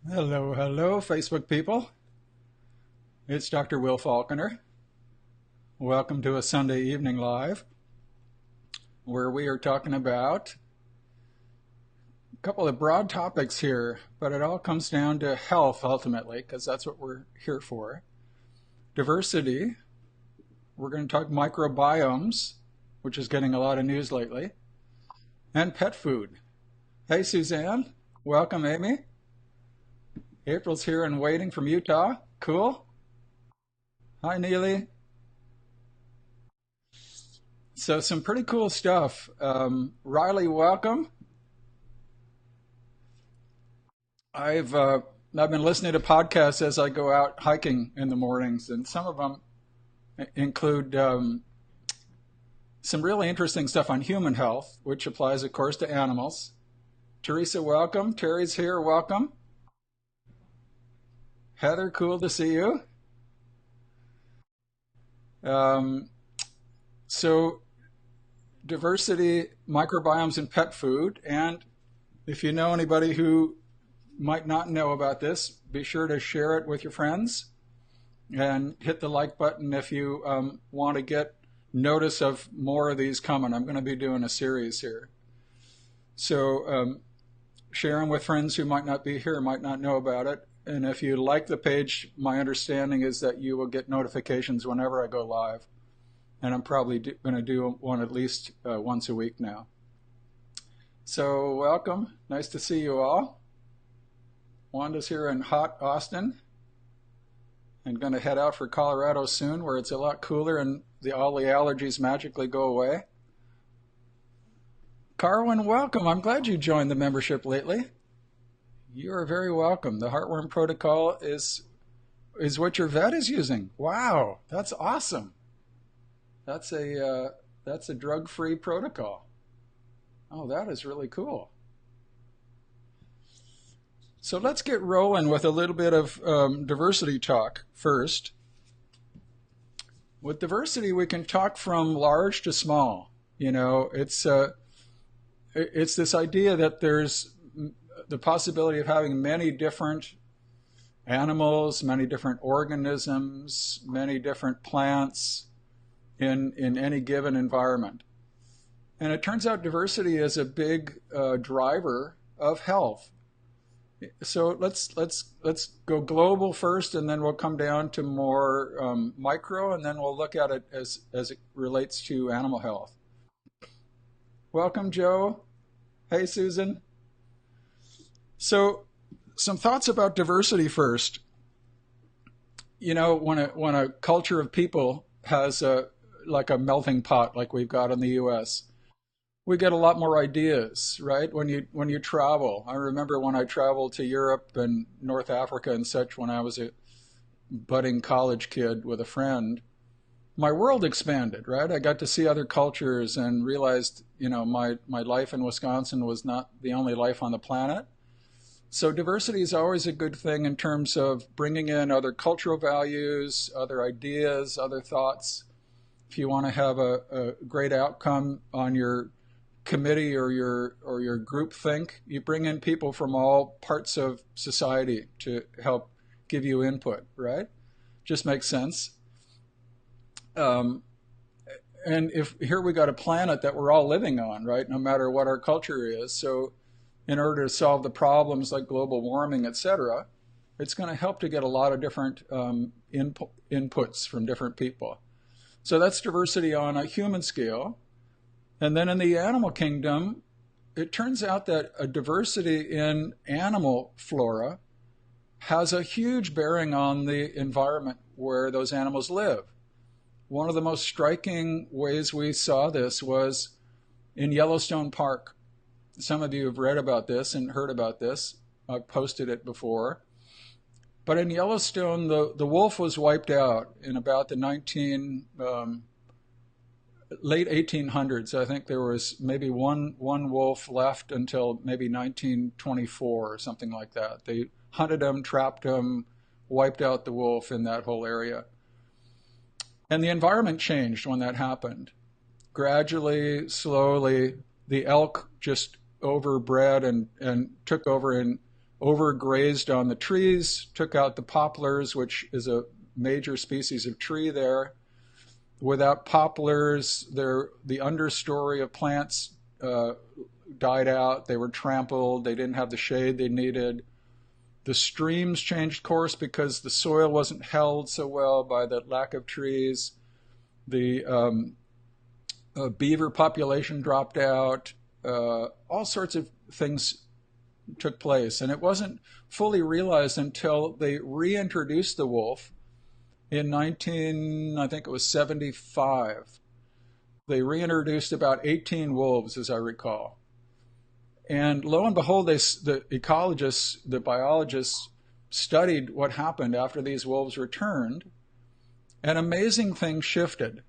Hello, hello, Facebook people. It's Dr. Will Falconer. Welcome to a Sunday evening live where we are talking about a couple of broad topics here, but it all comes down to health ultimately, because that's what we're here for. Diversity. We're going to talk microbiomes, which is getting a lot of news lately, and pet food. Hey, Suzanne. Welcome, Amy. April's here and waiting from Utah. Cool. Hi, Neely. So some pretty cool stuff. Riley, welcome. I've been listening to podcasts as I go out hiking in the mornings, and some of them include some really interesting stuff on human health, which applies, of course, to animals. Teresa, welcome. Terry's here. Welcome. Heather, cool to see you. Um, so diversity, microbiomes, and pet food. And if you know anybody who might not know about this, be sure to share it with your friends and hit the like button if you want to get notice of more of these coming. I'm going to be doing a series here. So share them with friends who might not be here, might not know about it. And if you like the page, my understanding is that you will get notifications whenever I go live. And I'm probably going to do one at least once a week now. So welcome. Nice to see you all. Wanda's here in hot Austin and going to head out for Colorado soon, where it's a lot cooler and all the allergies magically go away. Carwin, welcome. I'm glad you joined the membership lately. You are very welcome. The heartworm protocol is what your vet is using. Wow, that's awesome. That's a drug-free protocol. Oh, that is really cool. So let's get rolling with a little bit of diversity talk first. With diversity, we can talk from large to small. You know, it's this idea that there's the possibility of having many different animals, many different organisms, many different plants in any given environment. And it turns out diversity is a big driver of health. So let's go global first, and then we'll come down to more micro, and then we'll look at it as it relates to animal health. Welcome, Joe. Hey, Susan. So some thoughts about diversity first. You know, when a culture of people has like a melting pot like we've got in the US, we get a lot more ideas, right? When you travel. I remember when I traveled to Europe and North Africa and such when I was a budding college kid with a friend, my world expanded, right? I got to see other cultures and realized, you know, my life in Wisconsin was not the only life on the planet. So diversity is always a good thing in terms of bringing in other cultural values, other ideas, other thoughts. If you want to have a great outcome on your committee or your group think, you bring in people from all parts of society to help give you input, right? Just makes sense. And if here we got a planet that we're all living on, right? No matter what our culture is. So in order to solve the problems like global warming, et cetera, it's going to help to get a lot of different inputs from different people. So that's diversity on a human scale. And then in the animal kingdom, it turns out that a diversity in animal flora has a huge bearing on the environment where those animals live. One of the most striking ways we saw this was in Yellowstone Park. Some of you have read about this and heard about this. I've posted it before. But in Yellowstone, the wolf was wiped out in about the late 1800s. I think there was maybe one wolf left until maybe 1924 or something like that. They hunted him, trapped him, wiped out the wolf in that whole area. And the environment changed when that happened. Gradually, slowly, the elk just overbred and took over in overgrazed on the trees, took out the poplars, which is a major species of tree there. Without poplars, the understory of plants died out. They were trampled. They didn't have the shade they needed. The streams changed course because the soil wasn't held so well by the lack of trees. The beaver population dropped out. All sorts of things took place. And it wasn't fully realized until they reintroduced the wolf in I think it was 75. They reintroduced about 18 wolves, as I recall. And lo and behold, the ecologists, the biologists, studied what happened after these wolves returned, and amazing things shifted.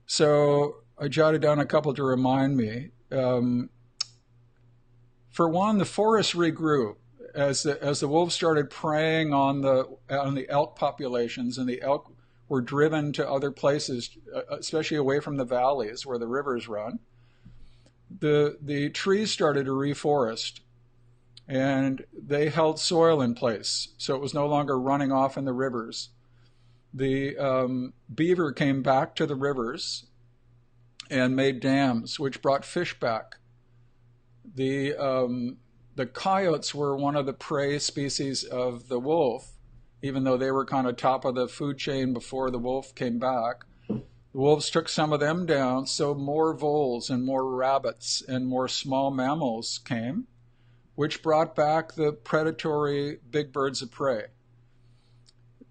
So I jotted down a couple to remind me. For one, the forest regrew as the wolves started preying on the elk populations, and the elk were driven to other places, especially away from the valleys where the rivers run. The trees started to reforest, and they held soil in place, so it was no longer running off in the rivers. The beaver came back to the rivers and made dams, which brought fish back. The coyotes were one of the prey species of the wolf, even though they were kind of top of the food chain before the wolf came back. The wolves took some of them down, so more voles and more rabbits and more small mammals came, which brought back the predatory big birds of prey.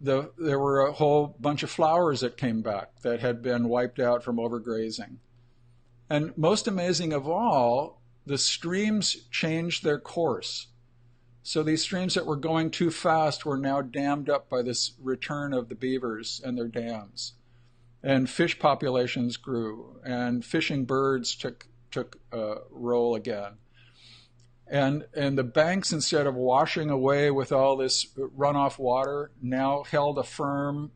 There were a whole bunch of flowers that came back that had been wiped out from overgrazing. And most amazing of all, the streams changed their course. So these streams that were going too fast were now dammed up by this return of the beavers and their dams. And fish populations grew, and fishing birds took a role again. And the banks, instead of washing away with all this runoff water, now held a firm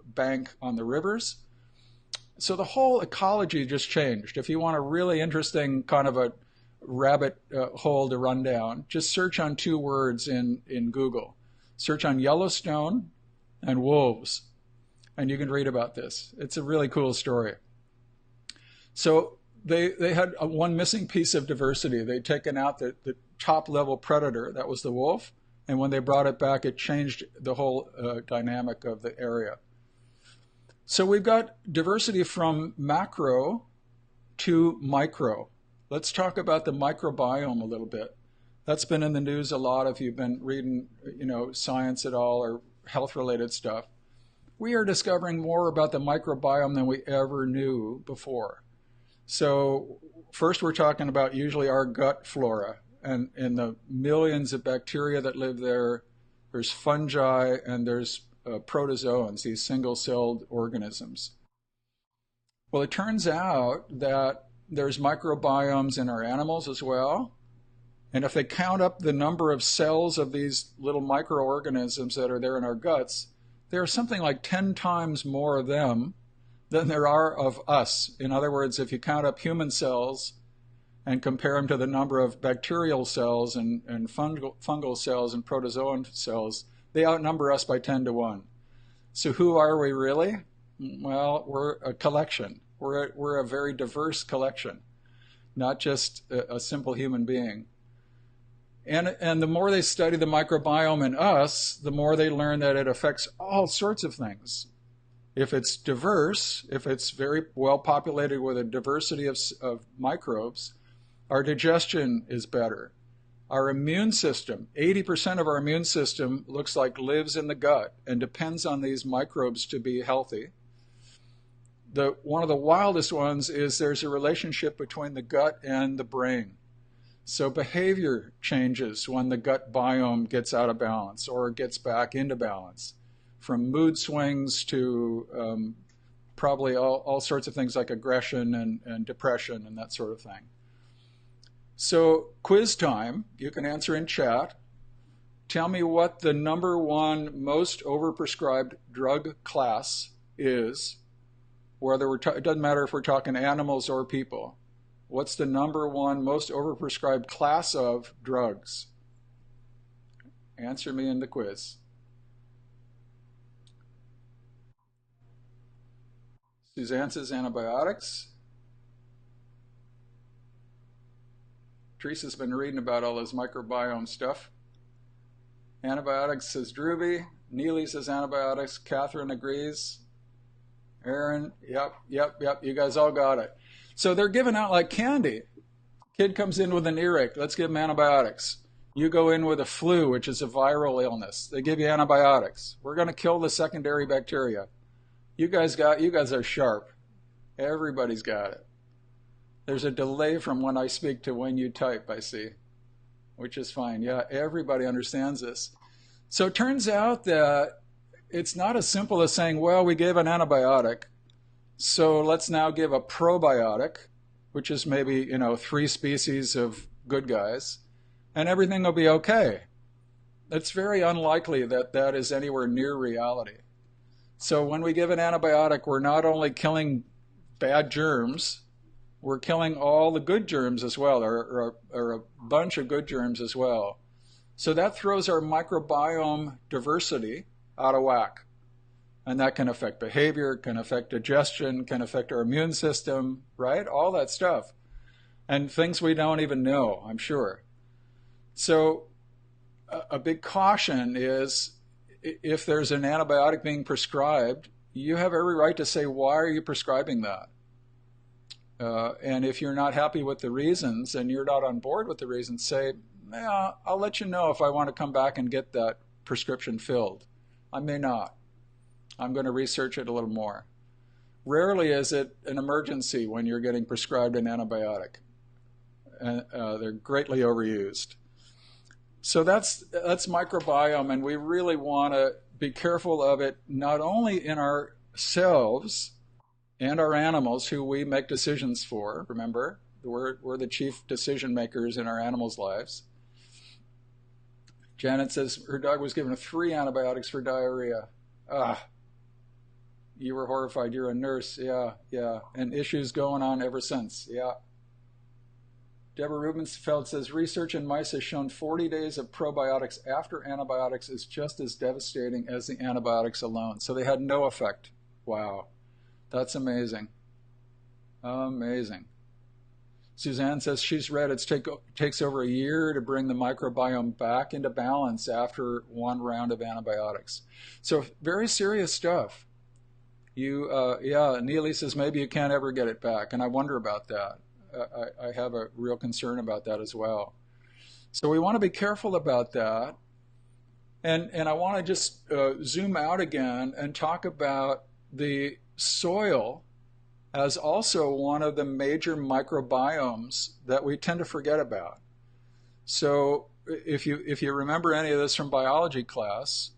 bank on the rivers. So the whole ecology just changed. If you want a really interesting kind of a rabbit hole to run down, just search on 2 words in Google. Search on Yellowstone and wolves, and you can read about this. It's a really cool story. So they had one missing piece of diversity. They'd taken out the top level predator, that was the wolf, and when they brought it back, it changed the whole dynamic of the area. So we've got diversity from macro to micro. Let's talk about the microbiome a little bit. That's been in the news a lot if you've been reading, science at all or health-related stuff. We are discovering more about the microbiome than we ever knew before. So first we're talking about usually our gut flora and the millions of bacteria that live there. There's fungi and there's protozoans, these single-celled organisms. Well, it turns out that there's microbiomes in our animals as well. And if they count up the number of cells of these little microorganisms that are there in our guts, there are something like 10 times more of them than there are of us. In other words, if you count up human cells and compare them to the number of bacterial cells and fungal cells and protozoan cells, they outnumber us by 10 to 1. So who are we really? Well, we're a collection. We're a very diverse collection, not just a simple human being. And the more they study the microbiome in us, the more they learn that it affects all sorts of things. If it's diverse, if it's very well populated with a diversity of microbes, our digestion is better. Our immune system, 80% of our immune system looks like lives in the gut and depends on these microbes to be healthy. One of the wildest ones is there's a relationship between the gut and the brain. So behavior changes when the gut biome gets out of balance or gets back into balance, from mood swings to probably all sorts of things like aggression and depression and that sort of thing. So quiz time, you can answer in chat. Tell me what the number one most overprescribed drug class is, whether it doesn't matter if we're talking animals or people. What's the number one most overprescribed class of drugs? Answer me in the quiz. Suzanne says antibiotics. Teresa's been reading about all this microbiome stuff. Antibiotics says Druby. Neely says antibiotics. Catherine agrees. Aaron, yep. You guys all got it. So they're giving out like candy. Kid comes in with an earache. Let's give him antibiotics. You go in with a flu, which is a viral illness. They give you antibiotics. We're going to kill the secondary bacteria. You guys are sharp. Everybody's got it. There's a delay from when I speak to when you type, I see, which is fine. Yeah, everybody understands this. So it turns out that it's not as simple as saying, well, we gave an antibiotic, so let's now give a probiotic, which is maybe, 3 species of good guys, and everything will be okay. It's very unlikely that that is anywhere near reality. So when we give an antibiotic, we're not only killing bad germs, we're killing all the good germs as well, or a bunch of good germs as well. So that throws our microbiome diversity out of whack. And that can affect behavior, can affect digestion, can affect our immune system, right? All that stuff. And things we don't even know, I'm sure. So a big caution is if there's an antibiotic being prescribed, you have every right to say, why are you prescribing that? And if you're not happy with the reasons and you're not on board with the reasons, say, yeah, I'll let you know if I want to come back and get that prescription filled. I may not. I'm going to research it a little more. Rarely is it an emergency when you're getting prescribed an antibiotic. They're greatly overused. So that's microbiome, and we really want to be careful of it, not only in ourselves and our animals who we make decisions for. Remember, we're the chief decision makers in our animals' lives. Janet says her dog was given 3 antibiotics for diarrhea. You were horrified. You're a nurse. Yeah. And issues going on ever since. Yeah. Deborah Rubensfeld says research in mice has shown 40 days of probiotics after antibiotics is just as devastating as the antibiotics alone. So they had no effect. Wow. That's amazing. Amazing. Suzanne says she's read it takes over a year to bring the microbiome back into balance after 1 round of antibiotics. So very serious stuff. Neely says maybe you can't ever get it back, and I wonder about that. I have a real concern about that as well. So we want to be careful about that. And I want to just zoom out again and talk about the soil as also one of the major microbiomes that we tend to forget about. So if you remember any of this from biology class,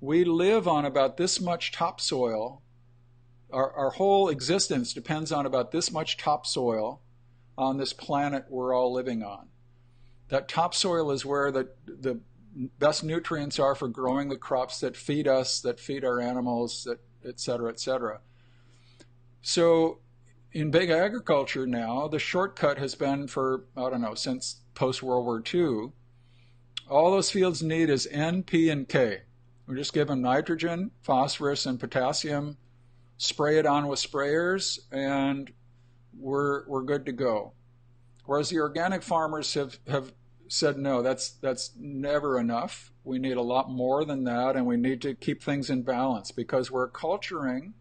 we live on about this much topsoil. Our whole existence depends on about this much topsoil on this planet we're all living on. That topsoil is where the best nutrients are for growing the crops that feed us, that feed our animals, that et cetera, et cetera. So in big agriculture now, the shortcut has been for, since post-World War II, all those fields need is N, P, and K. We just give them nitrogen, phosphorus, and potassium, spray it on with sprayers, and we're good to go. Whereas the organic farmers have said, no, that's never enough. We need a lot more than that, and we need to keep things in balance because we're culturing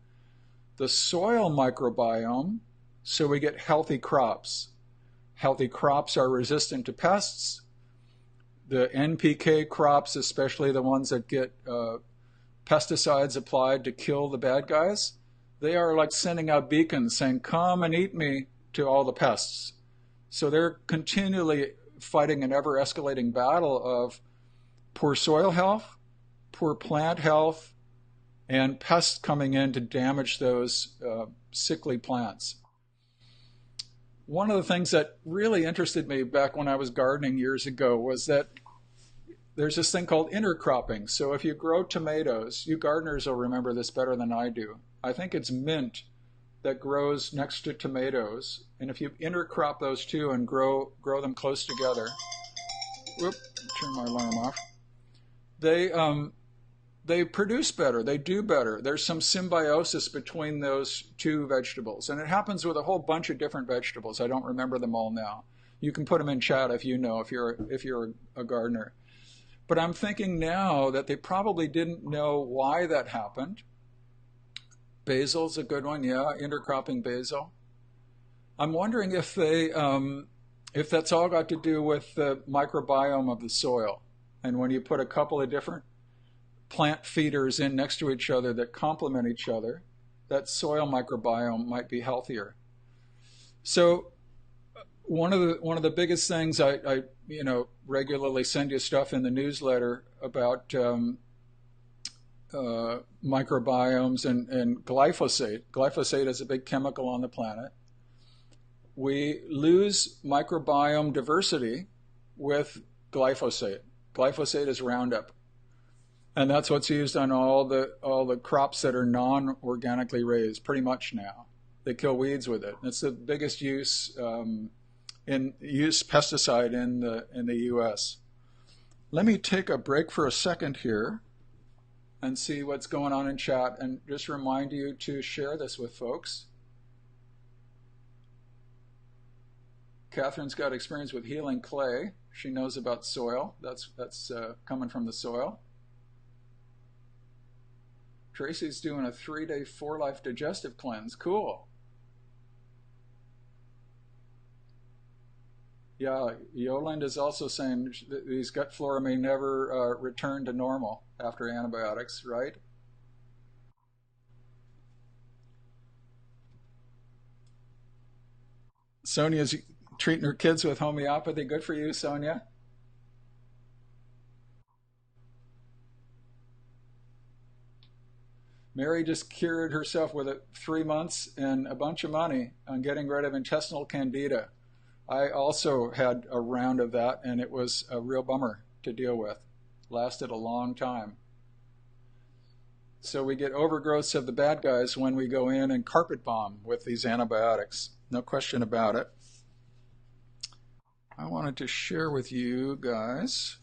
the soil microbiome so we get healthy crops. Healthy crops are resistant to pests. The NPK crops, especially the ones that get pesticides applied to kill the bad guys, they are like sending out beacons saying, come and eat me to all the pests. So they're continually fighting an ever-escalating battle of poor soil health, poor plant health, and pests coming in to damage those sickly plants. One of the things that really interested me back when I was gardening years ago was that there's this thing called intercropping. So if you grow tomatoes, you gardeners will remember this better than I do. I think it's mint that grows next to tomatoes. And if you intercrop those two and grow them close together, whoop, turn my alarm off. they they produce better, they do better. There's some symbiosis between those two vegetables, and it happens with a whole bunch of different vegetables. I don't remember them all now. You can put them in chat if you know, if you're a gardener. But I'm thinking now that they probably didn't know why that happened. Basil's a good one, yeah, intercropping basil. I'm wondering if that's all got to do with the microbiome of the soil. And when you put a couple of different plant feeders in next to each other that complement each other, that soil microbiome might be healthier. So one of the biggest things I regularly send you stuff in the newsletter about microbiomes and glyphosate. Glyphosate is a big chemical on the planet. We lose microbiome diversity with glyphosate. Glyphosate is Roundup, and that's what's used on all the crops that are non-organically raised, pretty much now. They kill weeds with it. It's the biggest use pesticide in the U.S. Let me take a break for a second here and see what's going on in chat, and just remind you to share this with folks. Catherine's got experience with healing clay. She knows about soil. That's coming from the soil. Tracy's doing a 3-day 4-life digestive cleanse. Cool. Yeah, Yoland is also saying these gut flora may never return to normal after antibiotics, right? Sonia's treating her kids with homeopathy. Good for you, Sonia. Mary just cured herself with 3 months and a bunch of money on getting rid of intestinal candida. I also had a round of that, and it was a real bummer to deal with. Lasted a long time. So we get overgrowths of the bad guys when we go in and carpet bomb with these antibiotics. No question about it. I wanted to share with you guys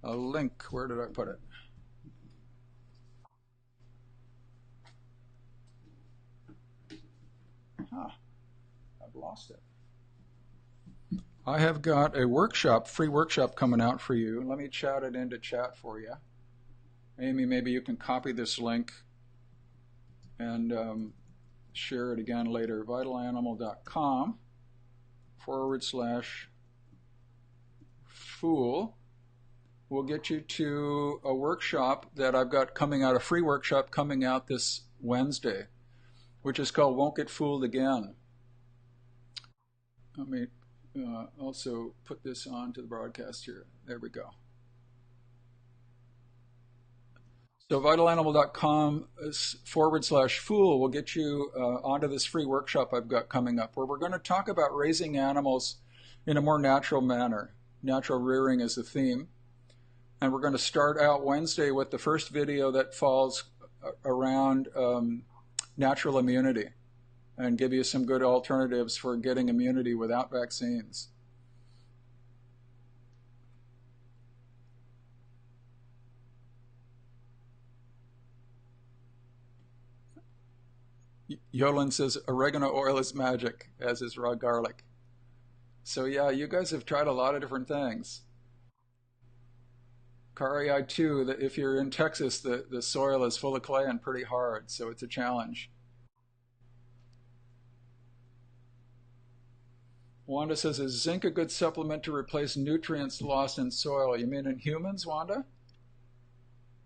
a link. Where did I put it? I've lost it. I have got a workshop, free workshop coming out for you. Let me chat it into chat for you. Amy, maybe you can copy this link and share it again later. vitalanimal.com/fool will get you to a workshop that I've got coming out, a free workshop coming out this Wednesday, which is called Won't Get Fooled Again. Let me also put this on to the broadcast here. There we go. So vitalanimal.com/fool will get you onto this free workshop I've got coming up, where we're going to talk about raising animals in a more natural manner. Natural rearing is the theme. And we're going to start out Wednesday with the first video that falls around natural immunity, and give you some good alternatives for getting immunity without vaccines. Yolan says oregano oil is magic, as is raw garlic. So yeah, you guys have tried a lot of different things. Kari, too, that if you're in Texas, the soil is full of clay and pretty hard, so it's a challenge. Wanda says, is zinc a good supplement to replace nutrients lost in soil? You mean in humans, Wanda?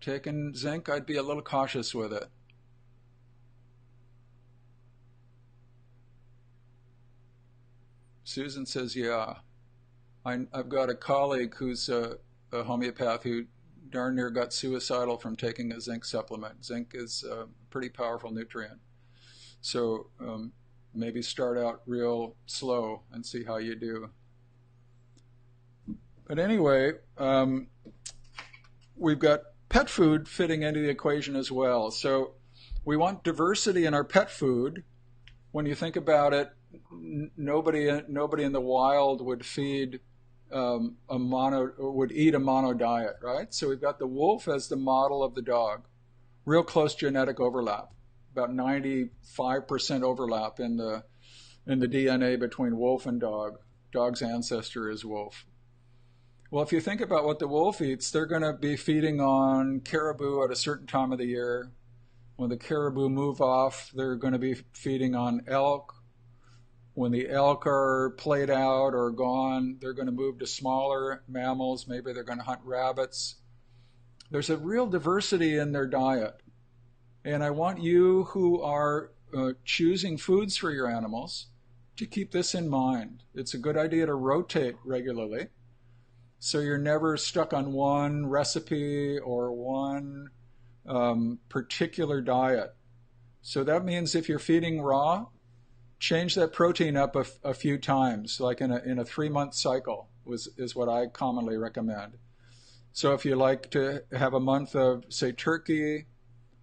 Taking zinc, I'd be a little cautious with it. Susan says, yeah. I've got a colleague who's a homeopath who darn near got suicidal from taking a zinc supplement. Zinc is a pretty powerful nutrient. So maybe start out real slow and see how you do. But anyway, we've got pet food fitting into the equation as well. So we want diversity in our pet food. When you think about it, nobody in the wild would feed a mono would eat a mono diet, right? So we've got the wolf as the model of the dog, real close genetic overlap, about 95% overlap in the DNA between wolf and dog. Dog's ancestor is wolf. Well, if you think about what the wolf eats, they're going to be feeding on caribou at a certain time of the year. When the caribou move off, they're going to be feeding on elk. When the elk are played out or gone, they're going to move to smaller mammals. Maybe they're going to hunt rabbits. There's a real diversity in their diet. And I want you who are choosing foods for your animals to keep this in mind. It's a good idea to rotate regularly so you're never stuck on one recipe or one particular diet. So that means if you're feeding raw, change that protein up a few times, like in a 3-month cycle is what I commonly recommend. So if you like to have a month of, say, turkey,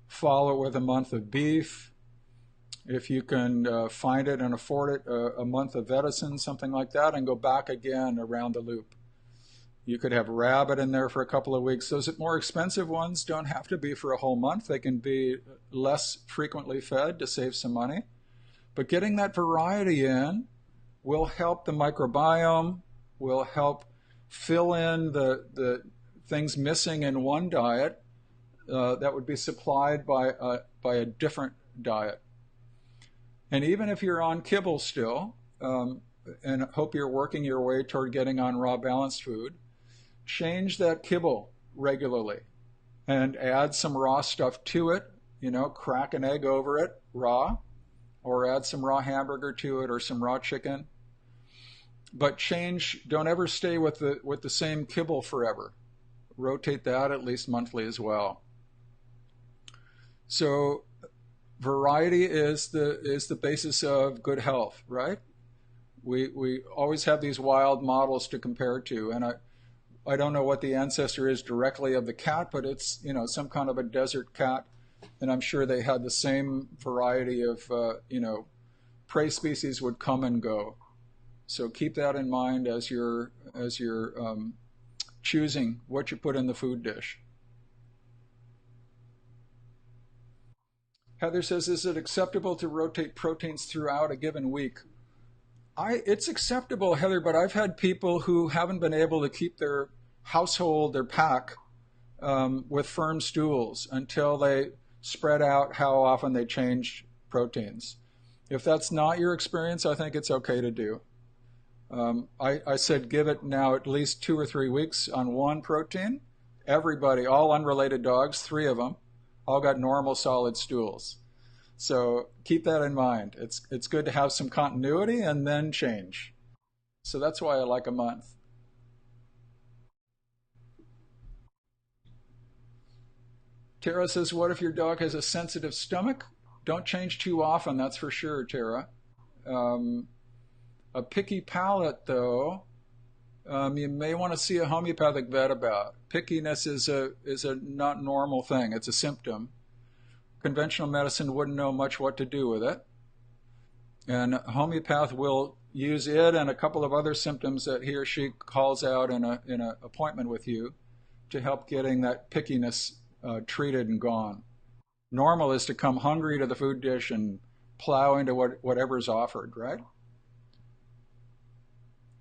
follow it with a month of beef. If you can find it and afford it, a month of venison, something like that, and go back again around the loop. You could have rabbit in there for a couple of weeks. Those more expensive ones don't have to be for a whole month. They can be less frequently fed to save some money. But getting that variety in will help the microbiome, will help fill in the things missing in one diet that would be supplied by a different diet. And even if you're on kibble still, and hope you're working your way toward getting on raw balanced food, change that kibble regularly and add some raw stuff to it. Crack an egg over it raw, or add some raw hamburger to it or some raw chicken. But don't ever stay with the same kibble forever. Rotate that at least monthly as well. So variety is the basis of good health, right? We always have these wild models to compare to, and I don't know what the ancestor is directly of the cat, but it's some kind of a desert cat, and I'm sure they had the same variety of prey species would come and go. So keep that in mind as you're choosing what you put in the food dish. Heather says, is it acceptable to rotate proteins throughout a given week? It's acceptable, Heather, but I've had people who haven't been able to keep their household, their pack, with firm stools until they spread out how often they change proteins. If that's not your experience, I think it's okay to do. I said give it now at least 2 or 3 weeks on one protein. Everybody, all unrelated dogs, 3 of them, all got normal solid stools. So keep that in mind. It's good to have some continuity and then change. So that's why I like a month. Tara says, what if your dog has a sensitive stomach? Don't change too often, that's for sure, Tara. A picky palate, though, you may want to see a homeopathic vet about. Pickiness is a not normal thing. It's a symptom. Conventional medicine wouldn't know much what to do with it. And a homeopath will use it and a couple of other symptoms that he or she calls out in an appointment with you to help getting that pickiness treated and gone. Normal is to come hungry to the food dish and plow into whatever's offered, right?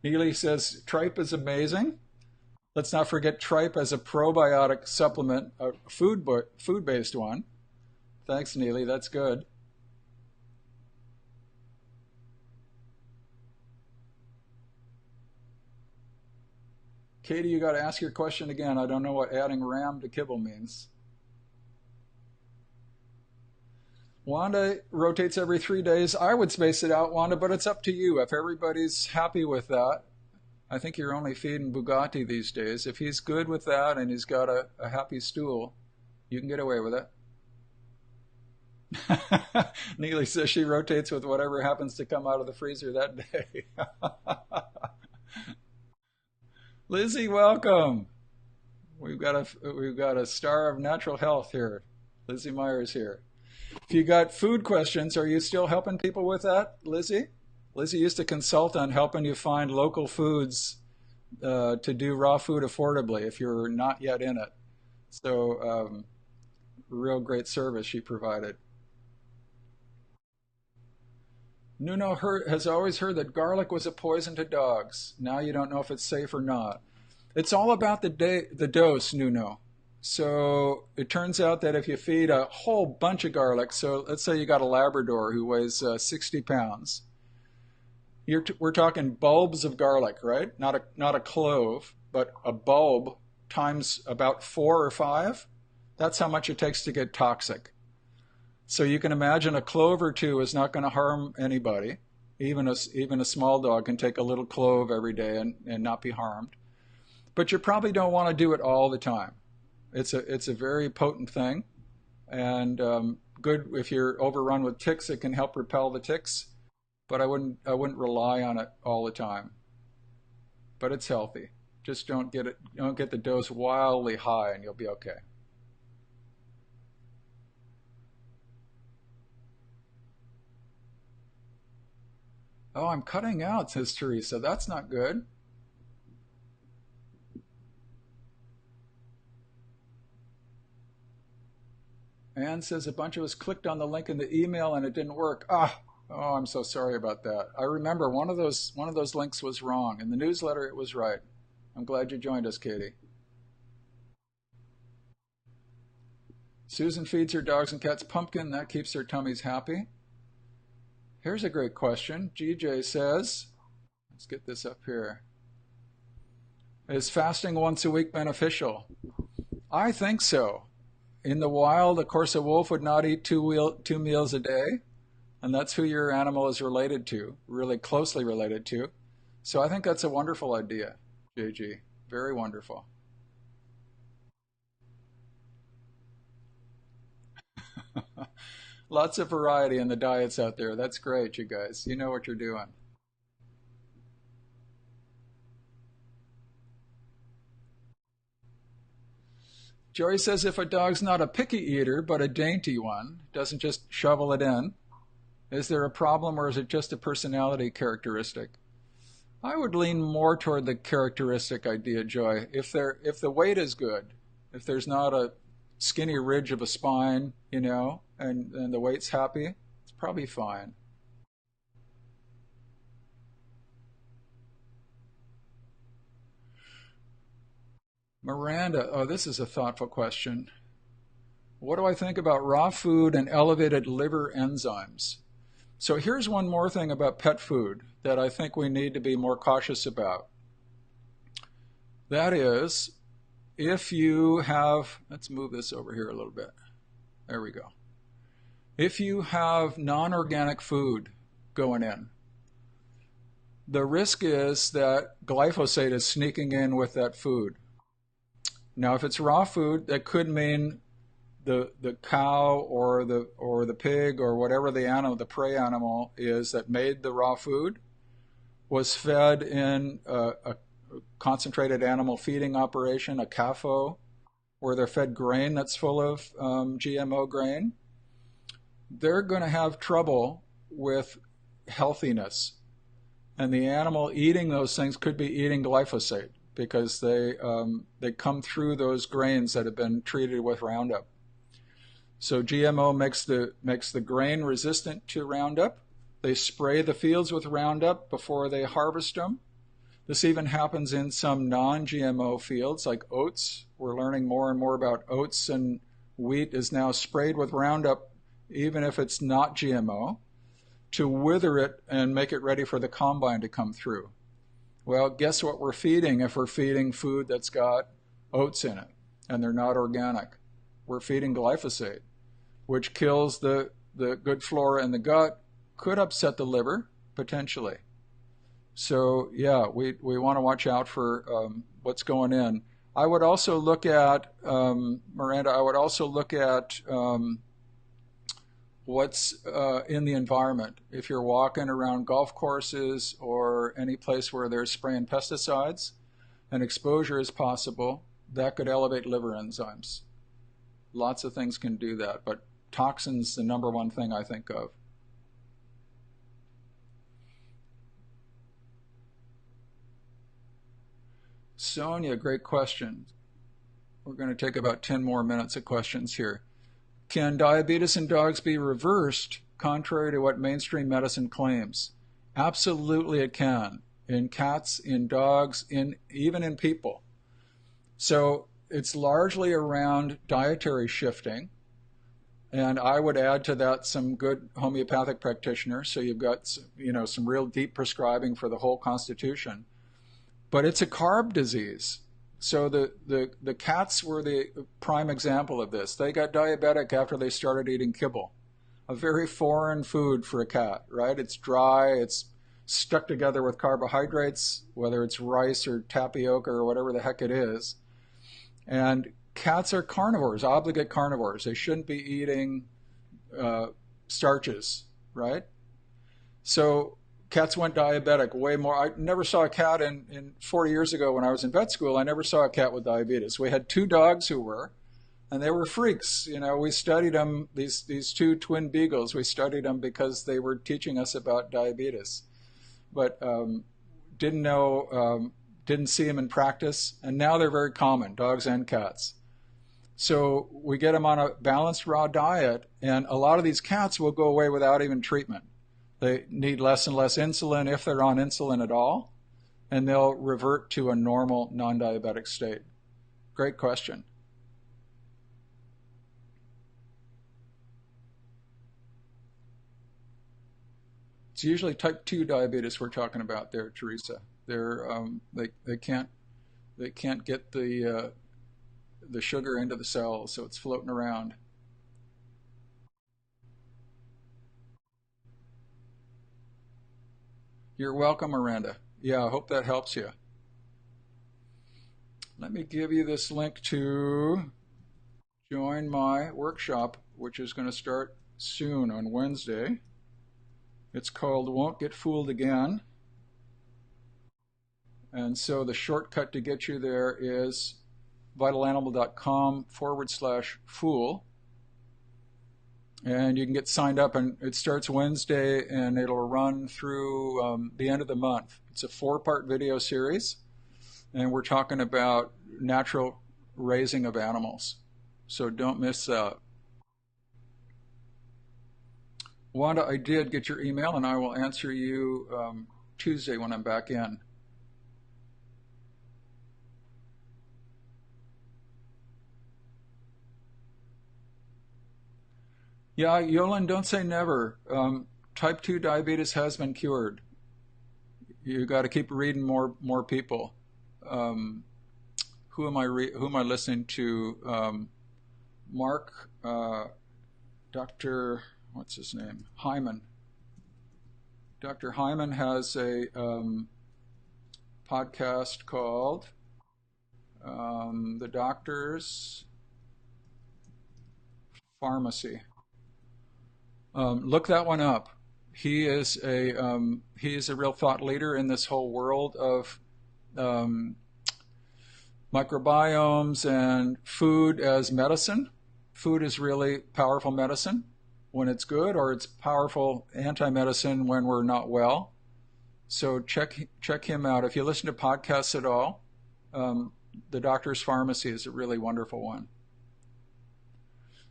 Neely says, Tripe is amazing. Let's not forget Tripe as a probiotic supplement, a food-based one. Thanks, Neely. That's good. Katie, you got to ask your question again. I don't know what adding ram to kibble means. Wanda rotates every 3 days. I would space it out, Wanda, but it's up to you. If everybody's happy with that, I think you're only feeding Bugatti these days. If he's good with that and he's got a happy stool, you can get away with it. Neely says she rotates with whatever happens to come out of the freezer that day. Lizzie, welcome. We've got a star of natural health here. Lizzie Myers here. If you got food questions, are you still helping people with that, Lizzie? Lizzie used to consult on helping you find local foods to do raw food affordably if you're not yet in it. So, real great service she provided. Nuno has always heard that garlic was a poison to dogs. Now you don't know if it's safe or not. It's all about the dose, Nuno. So it turns out that if you feed a whole bunch of garlic, so let's say you got a Labrador who weighs 60 pounds, we're talking bulbs of garlic, right? Not a clove, but a bulb times about 4 or 5. That's how much it takes to get toxic. So you can imagine a clove or two is not going to harm anybody. Even a small dog can take a little clove every day and not be harmed. But you probably don't want to do it all the time. It's a very potent thing, and good if you're overrun with ticks. It can help repel the ticks, but I wouldn't rely on it all the time. But it's healthy. Just don't get the dose wildly high, and you'll be okay. Oh, I'm cutting out, says Teresa. That's not good. Anne says a bunch of us clicked on the link in the email and it didn't work. Oh, I'm so sorry about that. I remember one of those links was wrong. In the newsletter, it was right. I'm glad you joined us, Katie. Susan feeds her dogs and cats pumpkin. That keeps their tummies happy. Here's a great question. GJ says, let's get this up here. Is fasting once a week beneficial? I think so. In the wild, of course, a wolf would not eat two meals a day, and that's who your animal is related to, really closely related to. So I think that's a wonderful idea, JG. Very wonderful. Lots of variety in the diets out there. That's great, you guys. You know what you're doing. Joey says if a dog's not a picky eater, but a dainty one, doesn't just shovel it in, is there a problem or is it just a personality characteristic? I would lean more toward the characteristic idea, Joy. If the weight is good, if there's not a skinny ridge of a spine, and the weight's happy, it's probably fine. Miranda, oh, this is a thoughtful question. What do I think about raw food and elevated liver enzymes? So here's one more thing about pet food that I think we need to be more cautious about. That is, if you have, let's move this over here a little bit. There we go. If you have non-organic food going in, the risk is that glyphosate is sneaking in with that food. Now, if it's raw food, that could mean the cow or the pig or whatever the prey animal is that made the raw food was fed in a concentrated animal feeding operation, a CAFO, where they're fed grain that's full of GMO grain. They're going to have trouble with healthiness. And the animal eating those things could be eating glyphosate because they come through those grains that have been treated with Roundup. So GMO makes the grain resistant to Roundup. They spray the fields with Roundup before they harvest them. This even happens in some non-GMO fields like oats. We're learning more and more about oats, and wheat is now sprayed with Roundup even if it's not GMO to wither it and make it ready for the combine to come through. Well, guess what we're feeding if we're feeding food that's got oats in it and they're not organic? We're feeding glyphosate, which kills the good flora in the gut, could upset the liver, potentially. So, yeah, we want to watch out for what's going in. I would also look at, Miranda, I would also look at what's in the environment. If you're walking around golf courses or any place where they're spraying pesticides and exposure is possible, that could elevate liver enzymes. Lots of things can do that, but toxins the number one thing I think of. Sonia, great question. We're going to take about 10 more minutes of questions here. Can diabetes in dogs be reversed contrary to what mainstream medicine claims? Absolutely it can. In cats, in dogs, even in people. So it's largely around dietary shifting. And I would add to that some good homeopathic practitioners. So you've got, some real deep prescribing for the whole constitution. But it's a carb disease. So the cats were the prime example of this. They got diabetic after they started eating kibble, a very foreign food for a cat, right? It's dry, it's stuck together with carbohydrates, whether it's rice or tapioca or whatever the heck it is. And cats are carnivores, obligate carnivores. They shouldn't be eating starches, right? So cats went diabetic way more. I never saw a cat in 40 years ago when I was in vet school. I never saw a cat with diabetes. We had two dogs who were, and they were freaks. We studied them, these two twin beagles. We studied them because they were teaching us about diabetes, but didn't know, didn't see them in practice. And now they're very common, dogs and cats. So we get them on a balanced raw diet, and a lot of these cats will go away without even treatment. They need less and less insulin if they're on insulin at all, and they'll revert to a normal non-diabetic state. Great question. It's usually type 2 diabetes we're talking about there, Teresa. They can't get the sugar into the cells, so it's floating around. You're welcome, Miranda. Yeah, I hope that helps you. Let me give you this link to join my workshop, which is going to start soon on Wednesday. It's called Won't Get Fooled Again. And so the shortcut to get you there is vitalanimal.com/fool. And you can get signed up, and it starts Wednesday, and it'll run through the end of the month. It's a 4-part video series, and we're talking about natural raising of animals. So don't miss that. Wanda, I did get your email, and I will answer you Tuesday when I'm back in. Yeah, Yolan, don't say never. Type 2 diabetes has been cured. You got to keep reading more people. Who am I listening to? Mark, Dr. What's his name? Hyman. Dr. Hyman has a podcast called The Doctor's Pharmacy. Look that one up. He is a real thought leader in this whole world of microbiomes and food as medicine. Food is really powerful medicine when it's good, or it's powerful anti-medicine when we're not well. So check him out. If you listen to podcasts at all, The Doctor's Pharmacy is a really wonderful one.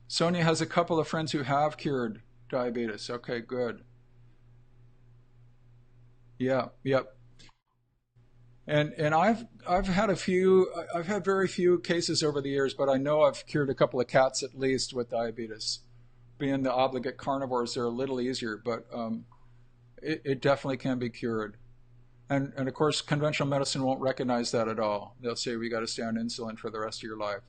Sonia has a couple of friends who have cured diabetes. Okay, good. Yeah, yep. And I've had very few cases over the years, but I know I've cured a couple of cats at least with diabetes. Being the obligate carnivores, they're a little easier, but it definitely can be cured. And of course, conventional medicine won't recognize that at all. They'll say we got to stay on insulin for the rest of your life.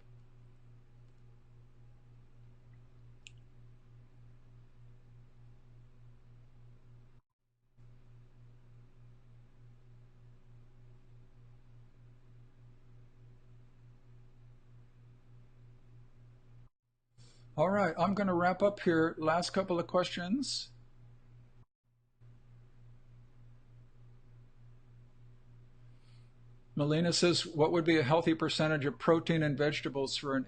All right, I'm going to wrap up here. Last couple of questions. Melina says, what would be a healthy percentage of protein in vegetables for an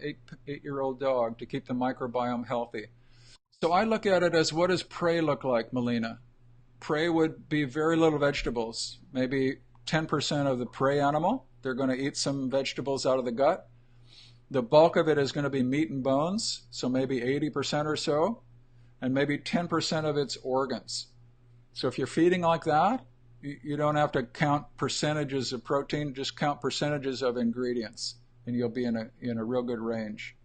eight-year-old dog to keep the microbiome healthy? So I look at it as, what does prey look like, Melina? Prey would be very little vegetables, maybe 10% of the prey animal, They're going to eat some vegetables out of the gut. The bulk of it is going to be meat and bones, so maybe 80% or so, and maybe 10% of it's organs. So if you're feeding like that, you don't have to count percentages of protein, just count percentages of ingredients, and you'll be in a real good range.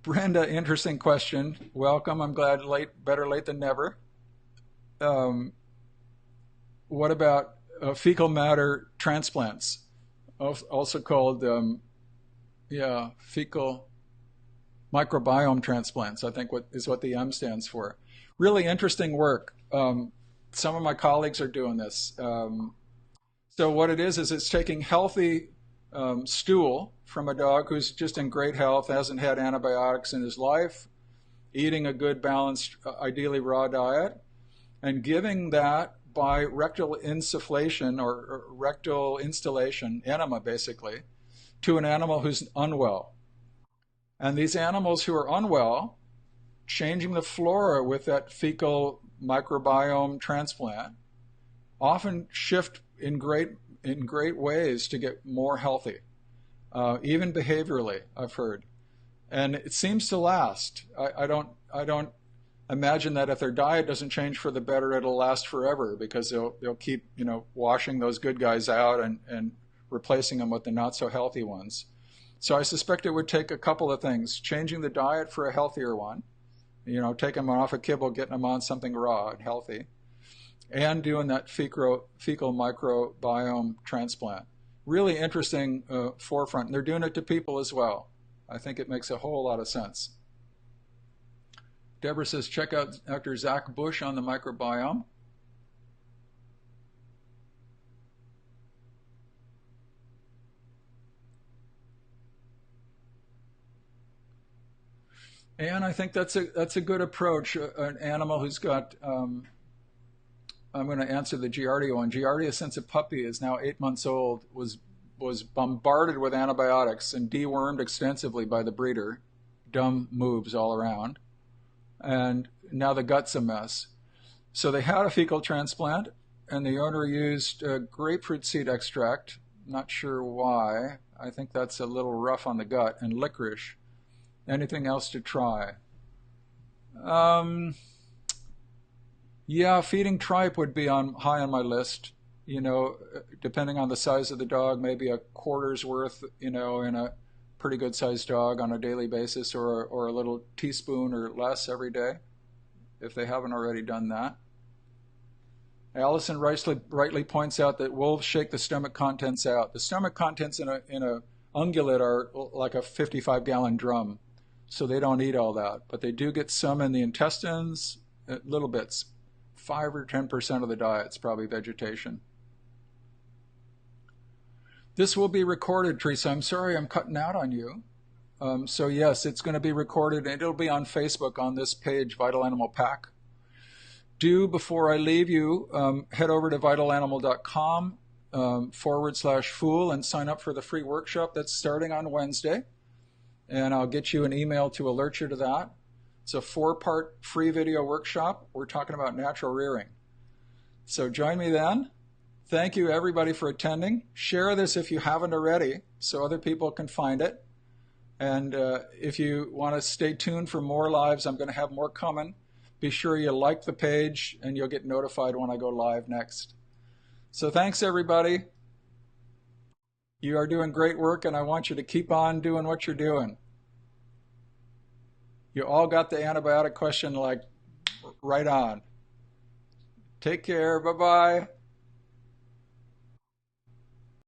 Brenda, interesting question. Welcome. I'm glad better late than never. What about fecal matter transplants, also called fecal microbiome transplants, I think what the M stands for. Really interesting work. Some of my colleagues are doing this. So what it is it's taking healthy stool from a dog who's just in great health, hasn't had antibiotics in his life, eating a good balanced, ideally raw diet, and giving that by rectal insufflation or rectal instillation, enema basically, to an animal who's unwell. And these animals who are unwell, changing the flora with that fecal microbiome transplant, often shift in great ways to get more healthy, even behaviorally, I've heard. And it seems to last. I don't imagine that if their diet doesn't change for the better, it'll last forever, because they'll keep washing those good guys out and replacing them with the not so healthy ones. So I suspect it would take a couple of things: changing the diet for a healthier one, taking them off a kibble, getting them on something raw and healthy, and doing that fecal microbiome transplant. Really interesting forefront. And they're doing it to people as well. I think it makes a whole lot of sense. Deborah says, check out Dr. Zach Bush on the microbiome. And I think that's a good approach. An animal who's got, I'm going to answer the Giardia one. Giardia, since a puppy, is now 8 months old, was bombarded with antibiotics and dewormed extensively by the breeder. Dumb moves all around. And now the gut's a mess. So they had a fecal transplant, and the owner used grapefruit seed extract. Not sure why. I think that's a little rough on the gut, and licorice. Anything else to try? Yeah, feeding tripe would be high on my list. Depending on the size of the dog, maybe a quarter's worth, in a pretty good sized dog on a daily basis, or a little teaspoon or less every day, if they haven't already done that. Allison rightly points out that wolves shake the stomach contents out. The stomach contents in a ungulate are like a 55-gallon drum, so they don't eat all that, but they do get some in the intestines, little bits. 5 or 10% of the diet's probably vegetation. This will be recorded, Teresa. I'm sorry I'm cutting out on you. So yes, it's going to be recorded, and it'll be on Facebook on this page, Vital Animal Pack. Before I leave you, head over to vitalanimal.com /fool and sign up for the free workshop that's starting on Wednesday. And I'll get you an email to alert you to that. It's a 4-part free video workshop. We're talking about natural rearing. So join me then. Thank you, everybody, for attending. Share this if you haven't already, so other people can find it. And if you want to stay tuned for more lives, I'm going to have more coming. Be sure you like the page, and you'll get notified when I go live next. So thanks, everybody. You are doing great work, and I want you to keep on doing what you're doing. You all got the antibiotic question right on. Take care. Bye-bye.